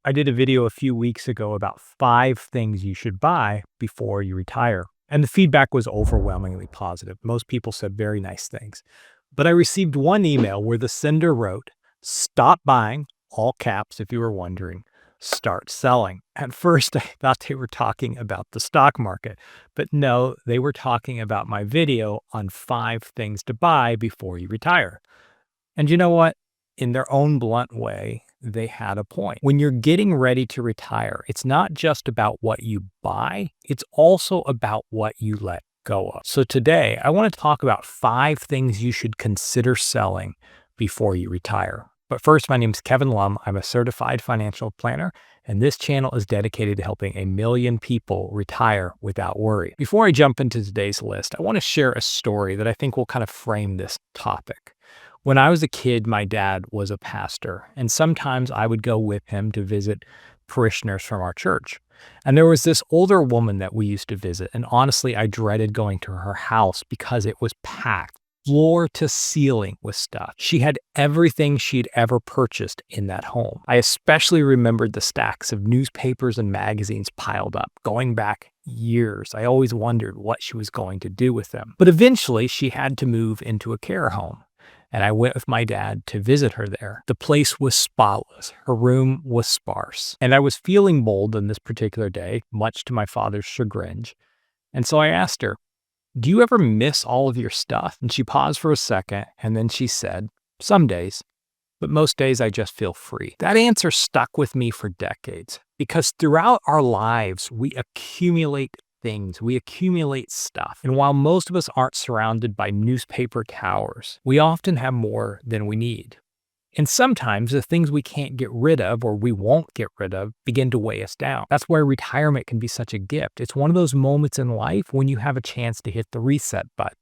I did a video a few weeks ago about 5 things you should buy before you retire. And the feedback was overwhelmingly positive. Most people said very nice things. But I received one email where the sender wrote, "Stop buying," all caps if you were wondering, "start selling." At first, I thought they were talking about the stock market. But no, they were talking about my video on 5 things to buy before you retire. And you know what? In their own blunt way, they had a point. When you're getting ready to retire, it's not just about what you buy, it's also about what you let go of. So today, I want to talk about 5 things you should consider selling before you retire. But first, my name is Kevin Lum. I'm a certified financial planner, and this channel is dedicated to helping 1 million people retire without worry. Before I jump into today's list, I want to share a story that I think will kind of frame this topic. When I was a kid, my dad was a pastor, and sometimes I would go with him to visit parishioners from our church. And there was this older woman that we used to visit, and honestly, I dreaded going to her house because it was packed, floor to ceiling with stuff. She had everything she'd ever purchased in that home. I especially remembered the stacks of newspapers and magazines piled up, going back years. I always wondered what she was going to do with them. But eventually, she had to move into a care home. And I went with my dad to visit her there. The place was spotless. Her room was sparse. And I was feeling bold on this particular day, much to my father's chagrin. And so I asked her, "Do you ever miss all of your stuff?" And she paused for a second, and then she said, "Some days, but most days I just feel free." That answer stuck with me for decades, because throughout our lives, we accumulate things, we accumulate stuff. And while most of us aren't surrounded by newspaper towers, we often have more than we need. And sometimes the things we can't get rid of or we won't get rid of begin to weigh us down. That's why retirement can be such a gift. It's one of those moments in life when you have a chance to hit the reset button,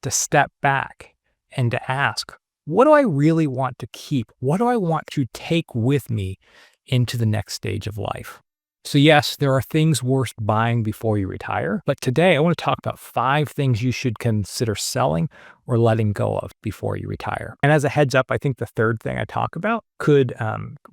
to step back and to ask, what do I really want to keep? What do I want to take with me into the next stage of life? So yes, there are things worth buying before you retire, but today I want to talk about 5 things you should consider selling or letting go of before you retire. And as a heads up, I think the third thing I talk about could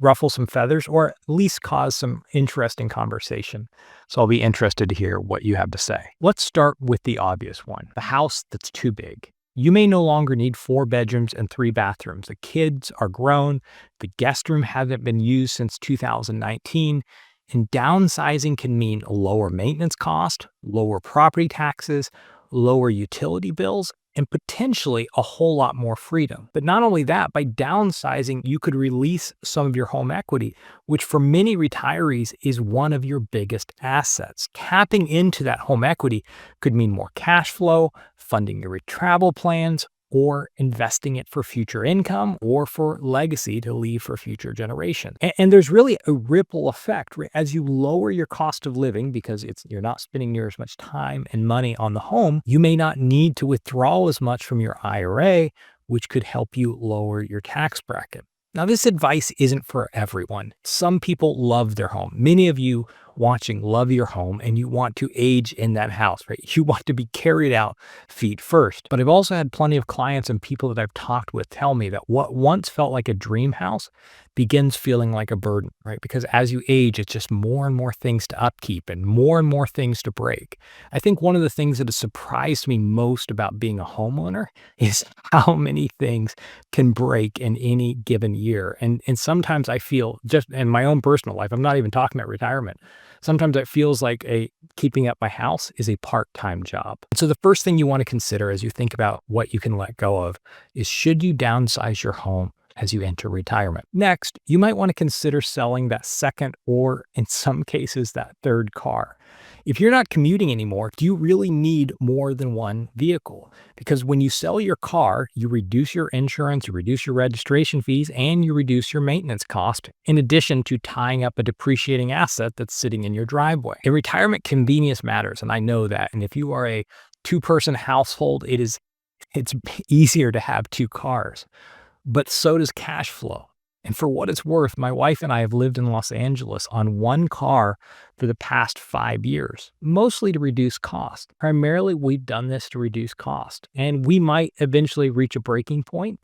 ruffle some feathers or at least cause some interesting conversation. So I'll be interested to hear what you have to say. Let's start with the obvious one, the house that's too big. You may no longer need 4 bedrooms and 3 bathrooms. The kids are grown. The guest room hasn't been used since 2019. And downsizing can mean a lower maintenance cost, lower property taxes, lower utility bills, and potentially a whole lot more freedom. But not only that, by downsizing, you could release some of your home equity, which for many retirees is one of your biggest assets. Tapping into that home equity could mean more cash flow, funding your travel plans, or investing it for future income or for legacy to leave for future generations. And there's really a ripple effect, right? As you lower your cost of living, because you're not spending near as much time and money on the home, you may not need to withdraw as much from your IRA, which could help you lower your tax bracket. Now, this advice isn't for everyone. Some people love their home. Many of you watching love your home and you want to age in that house, right? You want to be carried out feet first. But I've also had plenty of clients and people that I've talked with tell me that what once felt like a dream house begins feeling like a burden, right? Because as you age, it's just more and more things to upkeep and more things to break. I think one of the things that has surprised me most about being a homeowner is how many things can break in any given year. And sometimes I feel, just in my own personal life, I'm not even talking about retirement. Sometimes it feels like keeping up my house is a part-time job. So the first thing you want to consider as you think about what you can let go of is, should you downsize your home as you enter retirement? Next, you might want to consider selling that second or in some cases that third car. If you're not commuting anymore, do you really need more than one vehicle? Because when you sell your car, you reduce your insurance, you reduce your registration fees, and you reduce your maintenance cost, in addition to tying up a depreciating asset that's sitting in your driveway. In retirement, convenience matters, and I know that. And if you are a 2-person household, it's easier to have 2 cars, but so does cash flow. And for what it's worth, my wife and I have lived in Los Angeles on 1 car for the past 5 years, mostly to reduce cost. Primarily, we've done this to reduce cost. And we might eventually reach a breaking point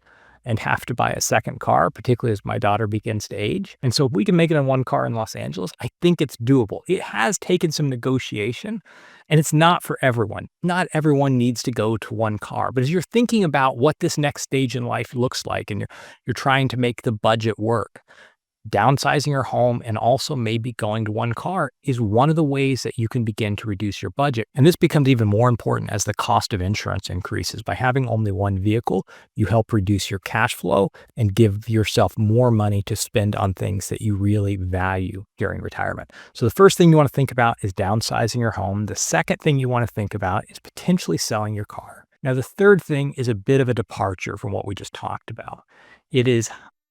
and have to buy a second car, particularly as my daughter begins to age. And so if we can make it on one car in Los Angeles, I think it's doable. It has taken some negotiation, and it's not for everyone. Not everyone needs to go to one car. But as you're thinking about what this next stage in life looks like, and you're trying to make the budget work, downsizing your home and also maybe going to one car is one of the ways that you can begin to reduce your budget. And this becomes even more important as the cost of insurance increases. By having only one vehicle, you help reduce your cash flow and give yourself more money to spend on things that you really value during retirement. So the first thing you want to think about is downsizing your home. The second thing you want to think about is potentially selling your car. Now, the third thing is a bit of a departure from what we just talked about. It is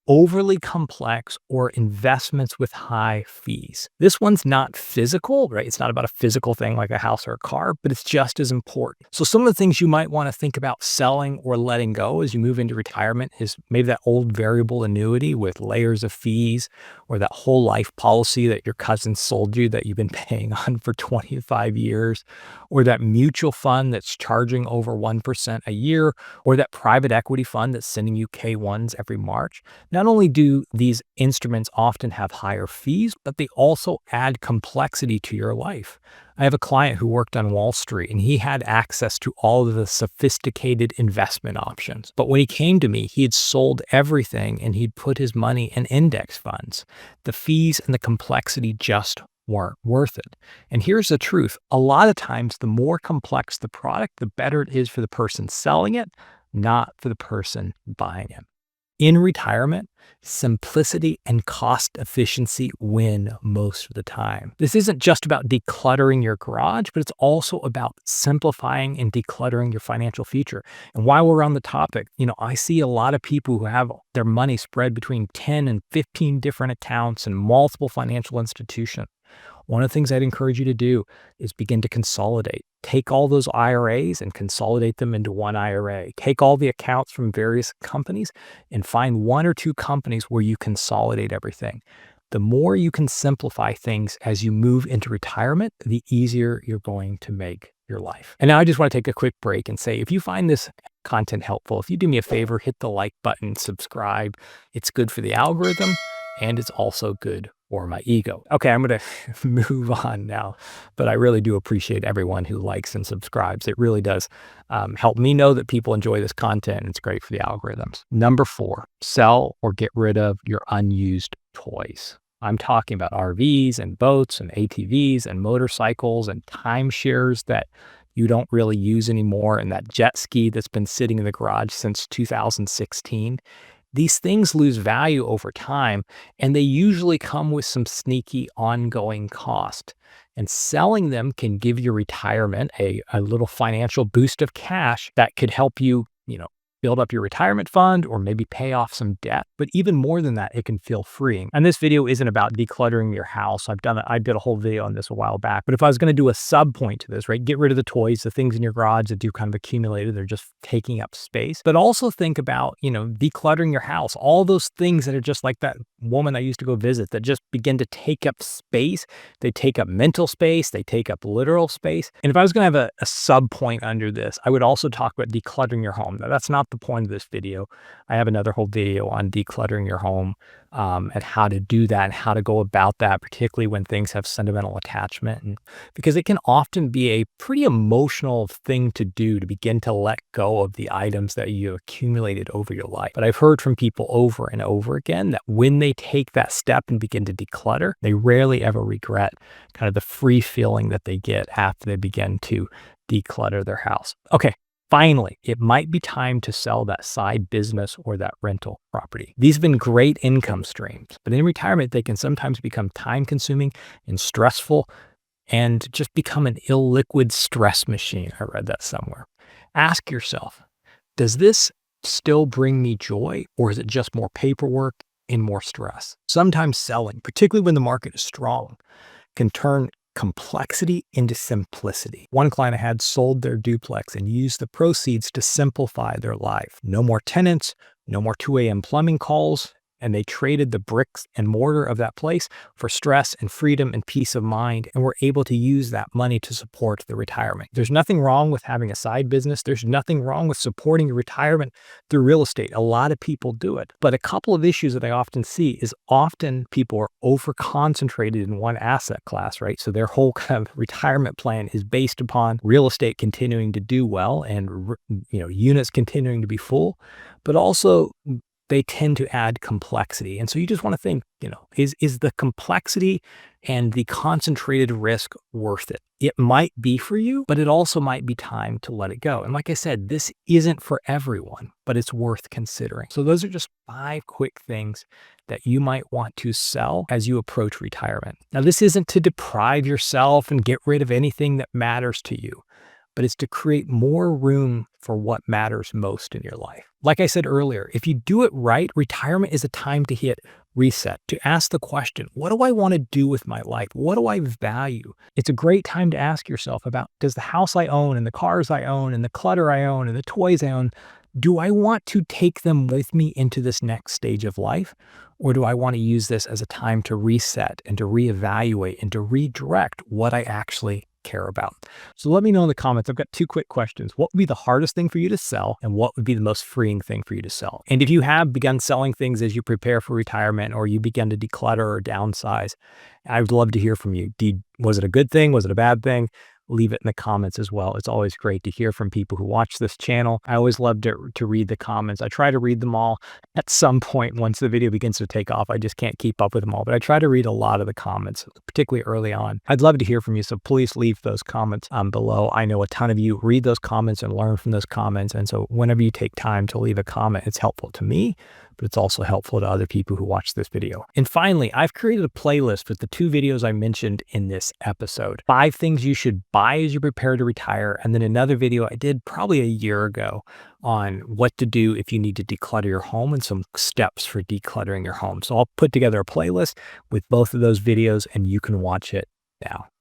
overly complex or investments with high fees. This one's not physical, right? It's not about a physical thing like a house or a car, but it's just as important. So some of the things you might want to think about selling or letting go as you move into retirement is maybe that old variable annuity with layers of fees, or that whole life policy that your cousin sold you that you've been paying on for 25 years, or that mutual fund that's charging over 1% a year, or that private equity fund that's sending you K1s every March. Not only do these instruments often have higher fees, but they also add complexity to your life. I have a client who worked on Wall Street, and he had access to all of the sophisticated investment options. But when he came to me, he had sold everything and he'd put his money in index funds. The fees and the complexity just weren't worth it. And here's the truth. A lot of times, the more complex the product, the better it is for the person selling it, not for the person buying it. In retirement, simplicity and cost efficiency win most of the time. This isn't just about decluttering your garage, but it's also about simplifying and decluttering your financial future. And while we're on the topic, I see a lot of people who have their money spread between 10 and 15 different accounts and multiple financial institutions. One of the things I'd encourage you to do is begin to consolidate. Take all those IRAs and consolidate them into one IRA. Take all the accounts from various companies and find one or two companies where you consolidate everything. The more you can simplify things as you move into retirement, the easier you're going to make your life. And now I just want to take a quick break and say, if you find this content helpful, if you do me a favor, hit the like button, subscribe. It's good for the algorithm, and it's also good for my ego. Okay, I'm going to move on now, but I really do appreciate everyone who likes and subscribes. It really does help me know that people enjoy this content, and it's great for the algorithms. Number 4, sell or get rid of your unused toys. I'm talking about RVs and boats and ATVs and motorcycles and timeshares that you don't really use anymore, and that jet ski that's been sitting in the garage since 2016. These things lose value over time, and they usually come with some sneaky ongoing cost. And selling them can give your retirement a little financial boost of cash that could help you, build up your retirement fund or maybe pay off some debt. But even more than that, it can feel freeing. And this video isn't about decluttering your house. I did a whole video on this a while back. But if I was going to do a sub point to this, right, get rid of the toys, the things in your garage that you kind of accumulated, they're just taking up space. But also think about, decluttering your house, all those things that are just like that woman I used to go visit that just begin to take up space. They take up mental space. They take up literal space. And if I was going to have a sub point under this, I would also talk about decluttering your home. Now, that's not the point of this video. I have another whole video on decluttering your home and how to do that and how to go about that, particularly when things have sentimental attachment. And because it can often be a pretty emotional thing to do to begin to let go of the items that you accumulated over your life. But I've heard from people over and over again that when they take that step and begin to declutter, they rarely ever regret kind of the free feeling that they get after they begin to declutter their house. Okay. Finally, it might be time to sell that side business or that rental property. These have been great income streams, but in retirement, they can sometimes become time-consuming and stressful and just become an illiquid stress machine. I read that somewhere. Ask yourself, does this still bring me joy, or is it just more paperwork and more stress? Sometimes selling, particularly when the market is strong, can turn complexity into simplicity. One client I had sold their duplex and used the proceeds to simplify their life. No more tenants, no more 2 a.m. plumbing calls, and they traded the bricks and mortar of that place for stress and freedom and peace of mind, and were able to use that money to support the retirement. There's nothing wrong with having a side business. There's nothing wrong with supporting your retirement through real estate. A lot of people do it. But a couple of issues that I often see is often people are over concentrated in one asset class, right? So their whole kind of retirement plan is based upon real estate continuing to do well and units continuing to be full, but also they tend to add complexity. And so you just want to think, is the complexity and the concentrated risk worth it? It might be for you, but it also might be time to let it go. And like I said, this isn't for everyone, but it's worth considering. So those are just 5 quick things that you might want to sell as you approach retirement. Now, this isn't to deprive yourself and get rid of anything that matters to you, but it's to create more room for what matters most in your life. Like I said earlier, if you do it right, retirement is a time to hit reset, to ask the question, what do I want to do with my life? What do I value? It's a great time to ask yourself about, does the house I own and the cars I own and the clutter I own and the toys I own, do I want to take them with me into this next stage of life? Or do I want to use this as a time to reset and to reevaluate and to redirect what I actually care about? So let me know in the comments. I've got 2 quick questions. What would be the hardest thing for you to sell, and what would be the most freeing thing for you to sell? And if you have begun selling things as you prepare for retirement, or you begin to declutter or downsize, I would love to hear from you. Was it a good thing? Was it a bad thing? Leave it in the comments as well. It's always great to hear from people who watch this channel. I always love to read the comments. I try to read them all at some point once the video begins to take off. I just can't keep up with them all, but I try to read a lot of the comments, particularly early on. I'd love to hear from you, so please leave those comments below. I know a ton of you read those comments and learn from those comments, and so whenever you take time to leave a comment, it's helpful to me, but it's also helpful to other people who watch this video. And finally, I've created a playlist with the 2 videos I mentioned in this episode. 5 things you should buy as you prepare to retire, and then another video I did probably a year ago on what to do if you need to declutter your home and some steps for decluttering your home. So I'll put together a playlist with both of those videos and you can watch it now.